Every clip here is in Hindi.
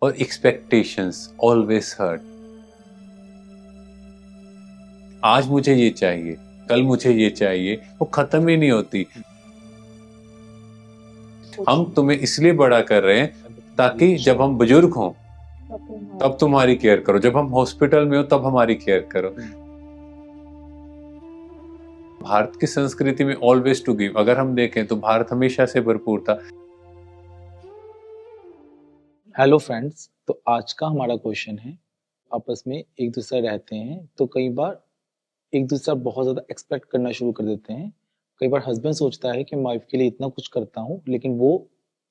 और एक्सपेक्टेशंस ऑलवेज हर्ट। आज मुझे ये चाहिए, कल मुझे ये चाहिए, वो खत्म ही नहीं होती। हम तुम्हें इसलिए बड़ा कर रहे हैं ताकि जब हम बुजुर्ग हों तब तुम्हारी केयर करो, जब हम हॉस्पिटल में हो तब हमारी केयर करो। भारत की संस्कृति में ऑलवेज टू गिव, अगर हम देखें तो भारत हमेशा से भरपूर था। हेलो फ्रेंड्स, तो आज का हमारा क्वेश्चन है, आपस में एक दूसरा रहते हैं तो कई बार एक दूसरा बहुत ज़्यादा एक्सपेक्ट करना शुरू कर देते हैं। कई बार हस्बैंड सोचता है कि वाइफ के लिए इतना कुछ करता हूँ लेकिन वो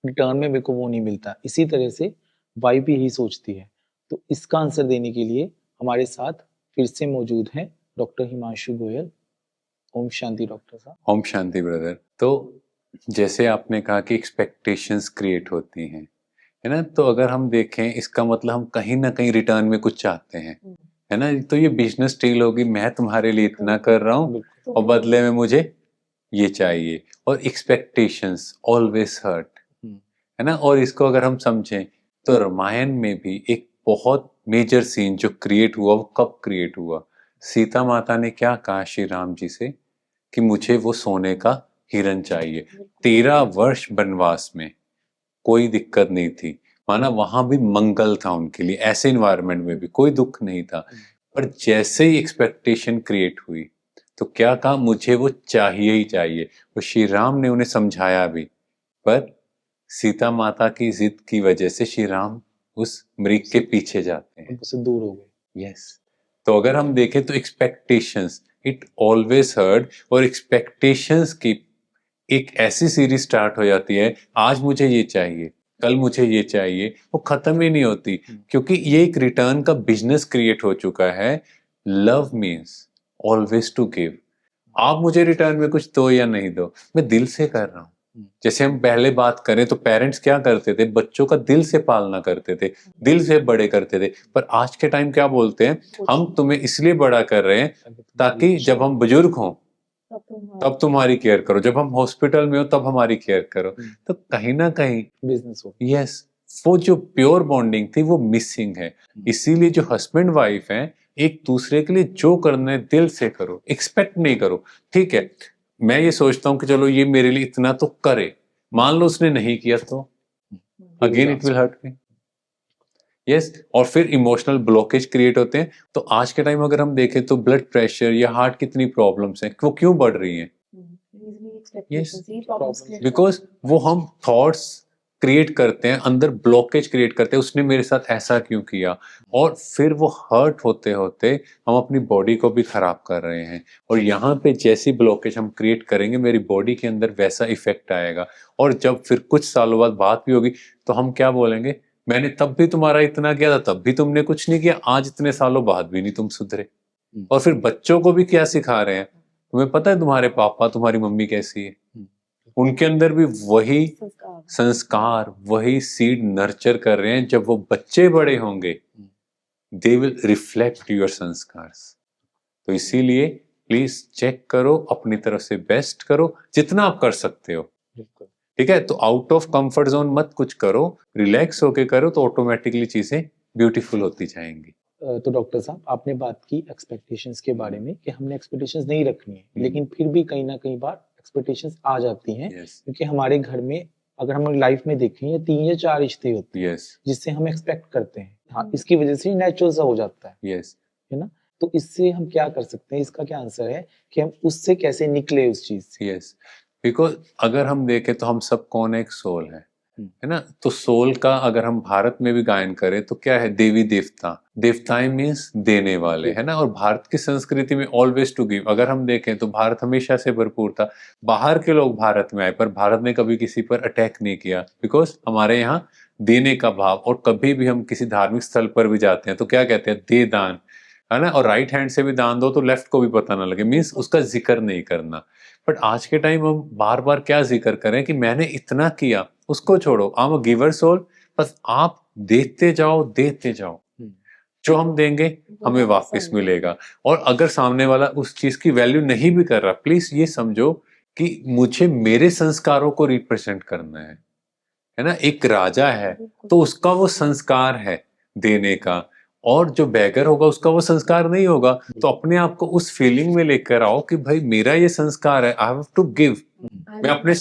रिटर्न में मेरे को वो नहीं मिलता। इसी तरह से वाइफ भी यही सोचती है। तो इसका आंसर देने के लिए हमारे साथ फिर से मौजूद हैं डॉक्टर हिमांशु गोयल। ओम शांति डॉक्टर साहब। ओम शांति ब्रदर। तो जैसे आपने कहा कि एक्सपेक्टेशंस क्रिएट होती हैं, है ना, तो अगर हम देखें इसका मतलब हम कहीं ना कहीं रिटर्न में कुछ चाहते हैं, है ना। तो ये बिजनेस डील होगी, मैं तुम्हारे लिए इतना कर रहा हूँ और बदले में मुझे ये चाहिए। और एक्सपेक्टेशंस ऑलवेज हर्ट, है ना। और इसको अगर हम समझें तो रामायण में भी एक बहुत मेजर सीन जो क्रिएट हुआ, वो कब क्रिएट हुआ? सीता माता ने क्या कहा श्री राम जी से कि मुझे वो सोने का हिरन चाहिए। 13 वर्ष वनवास में कोई दिक्कत नहीं थी, माना वहां भी मंगल था उनके लिए, ऐसे इन्वायरमेंट में भी कोई दुख नहीं था। पर जैसे ही एक्सपेक्टेशन क्रिएट हुई तो क्या कहा, मुझे वो चाहिए ही चाहिए। वो श्री राम ने उन्हें समझाया भी, पर सीता माता की जिद की वजह से श्री राम उस मृग के पीछे जाते हैं, उससे दूर हो गए। यस। तो अगर हम देखें तो एक्सपेक्टेशंस इट ऑलवेज हर्ट, और एक्सपेक्टेशंस की एक ऐसी सीरीज स्टार्ट हो जाती है, आज मुझे ये चाहिए, कल मुझे ये चाहिए, वो खत्म ही नहीं होती। क्योंकि ये एक रिटर्न का बिजनेस क्रिएट हो चुका है। Love means always to give. आप मुझे रिटर्न में कुछ दो या नहीं दो, मैं दिल से कर रहा हूँ। जैसे हम पहले बात करें तो पेरेंट्स क्या करते थे, बच्चों का दिल से पालना करते थे, दिल से बड़े करते थे। पर आज के टाइम क्या बोलते हैं, हम तुम्हें इसलिए बड़ा कर रहे हैं ताकि जब हम बुजुर्ग हों तब तुम्हारी केयर करो, जब हम हॉस्पिटल में हो तब हमारी केयर करो। तो कहीं ना कहीं बिजनेस हो। यस, वो जो प्योर बॉन्डिंग थी वो मिसिंग है। इसीलिए जो हस्बैंड वाइफ हैं, एक दूसरे के लिए जो करना है दिल से करो, एक्सपेक्ट नहीं करो। ठीक है, मैं ये सोचता हूँ कि चलो ये मेरे लिए इतना तो करे, मान लो उसने नहीं किया तो again it will hurt me. Yes, और फिर इमोशनल ब्लॉकेज क्रिएट होते हैं। तो आज के टाइम अगर हम देखें तो ब्लड प्रेशर या हार्ट कितनी प्रॉब्लम्स हैं, वो क्यों बढ़ रही हैं? यस, बिकॉज वो हम थॉट्स क्रिएट करते हैं, अंदर ब्लॉकेज क्रिएट करते हैं, उसने मेरे साथ ऐसा क्यों किया, और फिर वो हर्ट होते होते हम अपनी बॉडी को भी खराब कर रहे हैं। और यहाँ पे जैसी ब्लॉकेज हम क्रिएट करेंगे, मेरी बॉडी के अंदर वैसा इफेक्ट आएगा। और जब फिर कुछ सालों बाद बात भी होगी तो हम क्या बोलेंगे, मैंने तब भी तुम्हारा इतना किया था, तब भी तुमने कुछ नहीं किया, आज इतने सालों बाद भी नहीं तुम सुधरे। और फिर बच्चों को भी क्या सिखा रहे हैं, तुम्हें पता है तुम्हारे पापा तुम्हारी मम्मी कैसी है, उनके अंदर भी वही संस्कार, वही सीड नर्चर कर रहे हैं। जब वो बच्चे बड़े होंगे दे विल रिफ्लेक्ट योर संस्कार्स। तो इसीलिए प्लीज चेक करो, अपनी तरफ से बेस्ट करो जितना आप कर सकते हो। ठीक है, तो आउट ऑफ कंफर्ट जोन मत कुछ करो, रिलैक्स होके करो, तो ऑटोमेटिकली चीजें ब्यूटीफुल होती जाएंगी। तो डॉक्टर साहब, आपने बात की एक्सपेक्टेशंस के बारे में कि हमने एक्सपेक्टेशंस नहीं रखनी है, लेकिन फिर भी कहीं ना कहीं बार एक्सपेक्टेशंस आ जाती हैं। क्योंकि हमारे घर में अगर हम लाइफ में देखें या 3 या 4 रिश्ते होते हैं जिससे हम एक्सपेक्ट करते हैं। हाँ, इसकी वजह से नेचुरल सा हो जाता है। है ना। तो इससे हम क्या कर सकते हैं, इसका क्या आंसर है कि हम उससे कैसे निकले उस चीज से? यस, बिकॉज अगर हम देखें तो हम सब कौन एक सोल है ना। तो सोल का अगर हम भारत में भी गायन करें तो क्या है, देवी देवता, देवताएं मीन्स देने वाले, है ना। और भारत की संस्कृति में ऑलवेज टू गिव, अगर हम देखें तो भारत हमेशा से भरपूर था। बाहर के लोग भारत में आए पर भारत ने कभी किसी पर अटैक नहीं किया, बिकॉज हमारे यहाँ देने का भाव। और कभी भी हम किसी धार्मिक स्थल पर भी जाते हैं तो क्या कहते हैं, दे दान, है ना। और राइट हैंड से भी दान दो तो लेफ्ट को भी पता ना लगे, मीन्स उसका जिक्र नहीं करना। बट आज के टाइम हम बार बार क्या जिक्र करें कि मैंने इतना किया, उसको छोड़ो, I am a giver soul. बस आप देते जाओ देते जाओ, जो हम देंगे हमें वापस मिलेगा। और अगर सामने वाला उस चीज की वैल्यू नहीं भी कर रहा, प्लीज ये समझो कि मुझे मेरे संस्कारों को रिप्रेजेंट करना है है ना, एक राजा है बिल्कुल। तो उसका वो संस्कार है देने का, और जो बैगर होगा उसका वो संस्कार नहीं होगा। तो अपने आप को उस फीलिंग में लेकर आओ कि भाई मेरा ये संस्कार है, आई हैव टू गिव। मैं अपने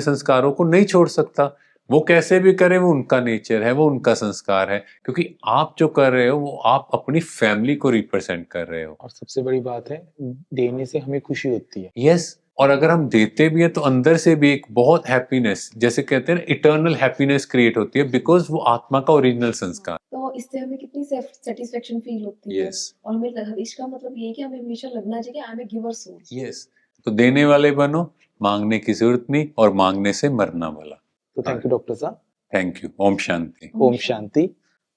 संस्कारों को नहीं छोड़ सकता। वो कैसे भी करे, वो उनका नेचर है, वो उनका संस्कार है, क्योंकि आप जो कर रहे हो वो आप अपनी फैमिली को रिप्रेजेंट कर रहे हो। और सबसे बड़ी बात है, देने से हमें खुशी होती है। यस, और अगर हम देते भी हैं तो अंदर से भी एक बहुत हैप्पीनेस, जैसे कहते हैं ना, इटर्नल हैप्पीनेस क्रिएट होती है, बिकॉज वो आत्मा का ओरिजिनल संस्कार। तो इससे हमें कितनी सेटिस्फेक्शन फील होती है। यस और हमें इसका मतलब ये है कि हमें हमेशा लगना चाहिए I am a giver soul. Yes, तो देने वाले बनो, मांगने की जरूरत नहीं, और मांगने से मरना वाला। तो थैंक यू डॉक्टर साहब। Thank you. ओम शांति। ओम शांति।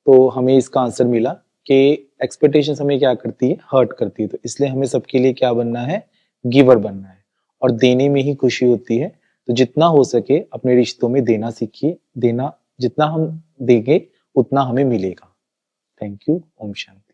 तो हमें इसका आंसर मिला कि एक्सपेक्टेशंस हमें क्या करती है, हर्ट करती है। तो इसलिए हमें सबके लिए क्या बनना है, गिवर बनना है, और देने में ही खुशी होती है। तो जितना हो सके अपने रिश्तों में देना सीखिए। देना जितना हम देंगे उतना हमें मिलेगा। Thank you. ओम शांति।